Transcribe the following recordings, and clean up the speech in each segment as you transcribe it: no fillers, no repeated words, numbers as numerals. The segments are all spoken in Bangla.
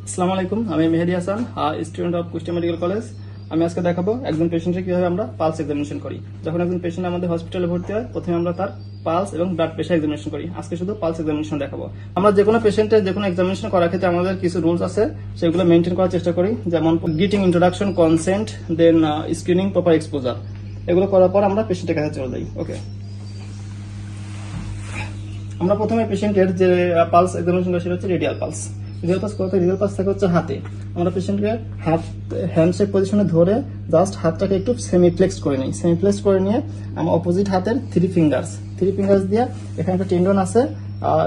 আসসালামু আলাইকুম, আমি Mehedi Hasan, student of Kushtia medical college. আমি আজকে দেখাবো একজন পেশেন্টের কিভাবে আমরা পালস এক্সামিনেশন করি। যখন একজন পেশেন্ট আমাদের হসপিটালে ভর্তি হয়, প্রথমে আমরা তার পালস এবং ব্লাড প্রেশার এক্সামিনেশন করি। আজকে শুধু পালস এক্সামিনেশন দেখাবো। আমরা যে কোনো পেশেন্টের যে কোনো এক্সামিনেশন করার ক্ষেত্রে আমাদের কিছু রুলস আছে, সেগুলো মেনটেন করার চেষ্টা করি। যেমন গিটিং ইন্ট্রোডাকশন, কনসেন্ট, দেন স্ক্রিনিং, প্রপার এক্সপোজার। এগুলো করার পর আমরা পেশেন্টের কাছে চলে যাই। ওকে, আমরা প্রথমে পেশেন্টের যে পালস এক্সামিনেশন করি সেটা হচ্ছে রেডিয়াল পালস। রেডিয়াল পালস করতে রেডিয়াল পালস থাকে হচ্ছে হাতে। আমরা পেশেন্টকে হ্যান্ডশেক পজিশনে ধরে জাস্ট হাতটাকে একটু সেমি ফ্লেক্স করে নিই। সেমি ফ্লেক্স করে নিয়ে আমরা অপোজিট হাতের থ্রি ফিঙ্গার্স দিয়ে এখানে একটা টেন্ডন আছে,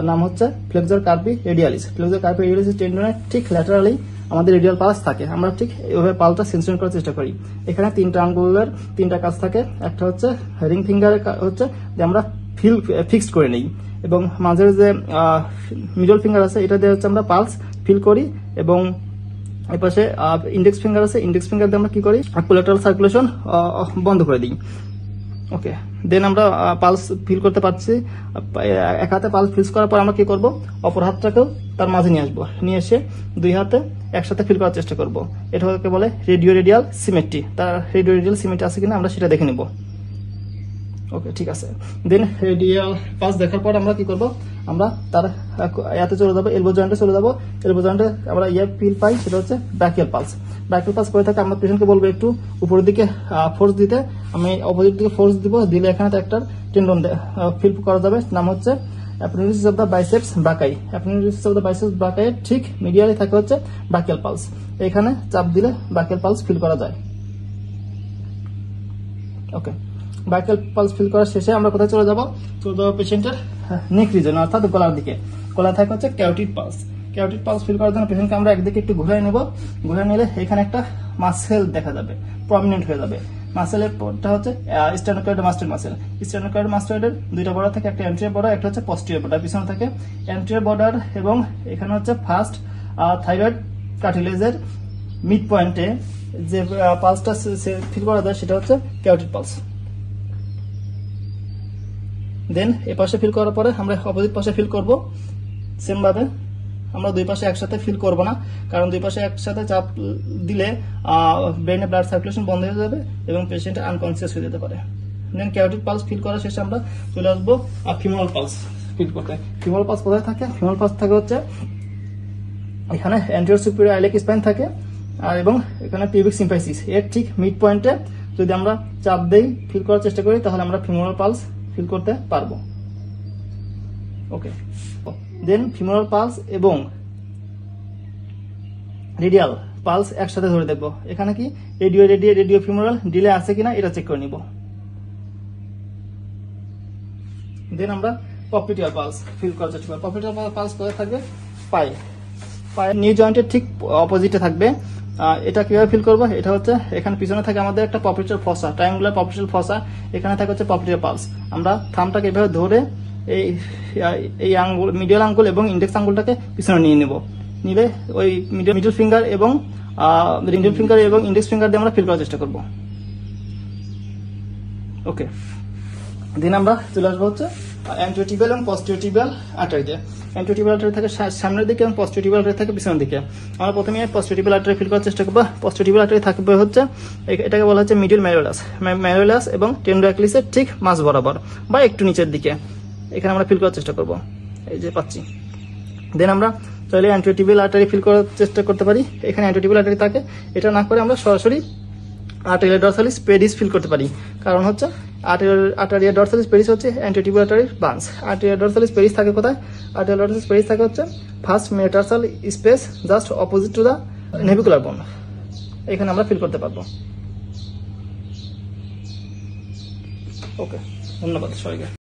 নাম হচ্ছে flexor carpi radialis. Flexor carpi radialis টেন্ডনের ঠিক ল্যাটারালি আমাদের রেডিয়াল পালস থাকে। আমরা ঠিক এইভাবে পালটা সেন্সেশন করার চেষ্টা করি। এখানে তিনটা আঙ্গুলের তিনটা কাজ থাকে। একটা হচ্ছে রিং ফিঙ্গার হচ্ছে যে আমরা ফিক্সড করে নিই, এবং মাঝের যে মিডল ফিঙ্গার আছে এটা দিয়ে হচ্ছে আমরা পালস ফিল করি, এবং এপাশে ইন্ডেক্স ফিঙ্গার আছে, ইন্ডেক্স ফিঙ্গার দিয়ে আমরা কি করি, কোলাটারাল সার্কুলেশন বন্ধ করে দিই। ওকে, দেন আমরা পালস ফিল করতে পারছি। এক হাতে পালস ফিল করার পর আমরা কি করব, অপর হাতটাকেও তার মাঝে নিয়ে আসবো, নিয়ে এসে দুই হাতে একসাথে ফিল করার চেষ্টা করব। এটাকে বলে রেডিও রেডিয়াল সিমেট্রি। তার রেডিও রেডিয়াল সিমেট্রি আছে কিনা আমরা সেটা দেখে নিব। ওকে, ঠিক আছে। দেন রেডিয়াল পালস দেখার পর আমরা কি করব, আমরা তার ইয়াতে চলে যাবো, এলবো জয়েন্টে চলে যাবো। এলবো জয়েন্টে আমরা ফিল পাই, সেটা হচ্ছে ব্র্যাকিয়াল পালস। ব্র্যাকিয়াল পালস করে থাকে আমরা পেশেন্টকে বলবো একটু উপরের দিকে ফোর্স দিতে। আমি অপোজিট দিকে ফোর্স দিব, দিলে এখানে একটা টেন্ডন ফিল করা যাবে, নাম হচ্ছে appendices of the biceps brachii. Appendices of the biceps brachii ঠিক মিডিয়ালি থাকে হচ্ছে ব্র্যাকিয়াল পালস। এখানে চাপ দিলে ব্র্যাকিয়াল পালস ফিল করা যায়। ওকে, ব্র্যাকিয়াল পালস ফিল করার শেষে আমরা কোথায় চলে যাবো পেশেন্টের নেক রিজন, অর্থাৎ গলার দিকে। গলা থাকে হচ্ছে carotid pulse. Carotid pulse feel করার জন্য পেশেন্টকে আমরা একদিকে একটু ঘুরে নেব। ঘুরে নিলে এখানে একটা মাসেল দেখা যাবে, প্রমিনেন্ট হয়ে যাবে। মাসেলের পরটা হচ্ছে স্টেনোকয়েড মাস্টার মাসেল। স্টেনোকয়েড মাস্টারের দুইটা বর্ডার থাকে, একটা এন্ট্রিয়ার বর্ডার, একটা হচ্ছে পস্টিরিয়র বর্ডার। পিছনে থাকে এন্ট্রিয়ার বর্ডার, এবং এখানে হচ্ছে ফার্স্ট থাইরয়েড কার্টিলেজের মিড পয়েন্টে যে পালসটা ফিল করা যায় সেটা হচ্ছে ক্যারোটিড পালস। দেন এ পাশে ফিল করার পরে আমরা অপোজিট পাশে ফিল করব। সেম ভাবে আমরা দুই পাশে একসাথে ফিল করব না, কারণ দুই পাশে একসাথে চাপ দিলে ব্রেনে ব্লাড সার্কুলেশন বন্ধ হয়ে যাবে এবং পেশেন্ট আনকনসিয়াস হয়ে যেতে পারে। দেন ক্যারোটিড পালস ফিল করার শেষে আমরা চলে আসবো ফিমোরাল পালস ফিল করতে। ফিমোরাল পালস কোথায় থাকে, ফিমোরাল পালস থাকে হচ্ছে এখানে অ্যান্টেরিয়র সুপিরিয়র আইলেক স্পাইন থাকে, আর এবং এখানে পিউবিক সিম্পাইসিস এর ঠিক মিড পয়েন্টে যদি আমরা চাপ দেই, ফিল করার চেষ্টা করি, তাহলে আমরা ফিমোরাল পালস ফিল করতে পারবো। ওকে, দেন ফিমোরাল পালস এবং রেডিয়াল পালস একসাথে ধরে দেখবো। এখানে কি রেডিও ফিমোরাল ডিলে আছে কিনা এটা চেক করে নিব। দেন আমরা পপিটিয়াল পালস ফিল করার চেষ্টা করব। পপিটিয়াল পালস কোথায় থাকবে, পায়ের নি জয়েন্টের ঠিক অপোজিটে থাকবে। এটা কিভাবে ফিল করবো, এটা হচ্ছে এখানে পিছনে থাকে আমাদের একটা পপিটিয়াল ফসা, ট্রায়াঙ্গুলার পপিটিয়াল ফসা। এখানে থাকে হচ্ছে পপিটিয়াল পালস। আমরা থামটাকে এভাবে ধরে এই আঙ্গুল, মিডিয়াল আঙ্গুল এবং ইন্ডেক্স আঙ্গুলটাকে পিছনে নিয়ে নেব। নিলে ওই মিডল ফিঙ্গার এবং ইন্ডেক্স ফিঙ্গার দিয়ে আমরা ফিল করার চেষ্টা করব। ওকে, দেন আমরা চলে আসবো হচ্ছে অ্যান্টিওটিবিয়াল এবং পস্টিওটিবিয়াল আর্টারিতে। অ্যান্টিওটিবিয়াল আর্টারি থাকে সামনের দিকে এবং পস্টিওটিবিয়াল আর্টারি থাকে পিছনের দিকে। আমরা প্রথমে পস্টিওটিবিয়াল আর্টারি ফিল করার চেষ্টা করবো। পস্টিওটিবিয়াল আর্টারি থাকবে হচ্ছে এটাকে বলা হচ্ছে মিডল ম্যারিওলাস এবং টেন্ডো অ্যাকিলিসের ঠিক মাঝ বরাবর বা একটু নিচের দিকে। এখানে আমরা ফিল করার চেষ্টা করব, এই যে পাচ্ছি। দেন আমরা চাইলে অ্যান্টিওটিবিয়াল আর্টারি ফিল করার চেষ্টা করতে পারি। এখানে অ্যান্টিওটিবিয়াল আর্টারি থাকে, এটা না করে আমরা সরাসরি আর্টেরিয়া ডরসালিস পেডিস ফিল করতে পারি। কারণ হচ্ছে আর্টেরিয়া ডরসালিস পেডিস হচ্ছে অ্যান্টিওটিবিয়াল আর্টারির ব্রাঞ্চ। আর্টেরিয়া ডরসালিস পেডিস থাকে কোথায়, আর্টেরিয়া ডরসালিস পেডিস থাকে হচ্ছে first metatarsal space just opposite to the navicular bone. এখানে আমরা ফিল করতে পারবো। ওকে, ধন্যবাদ সবাইকে।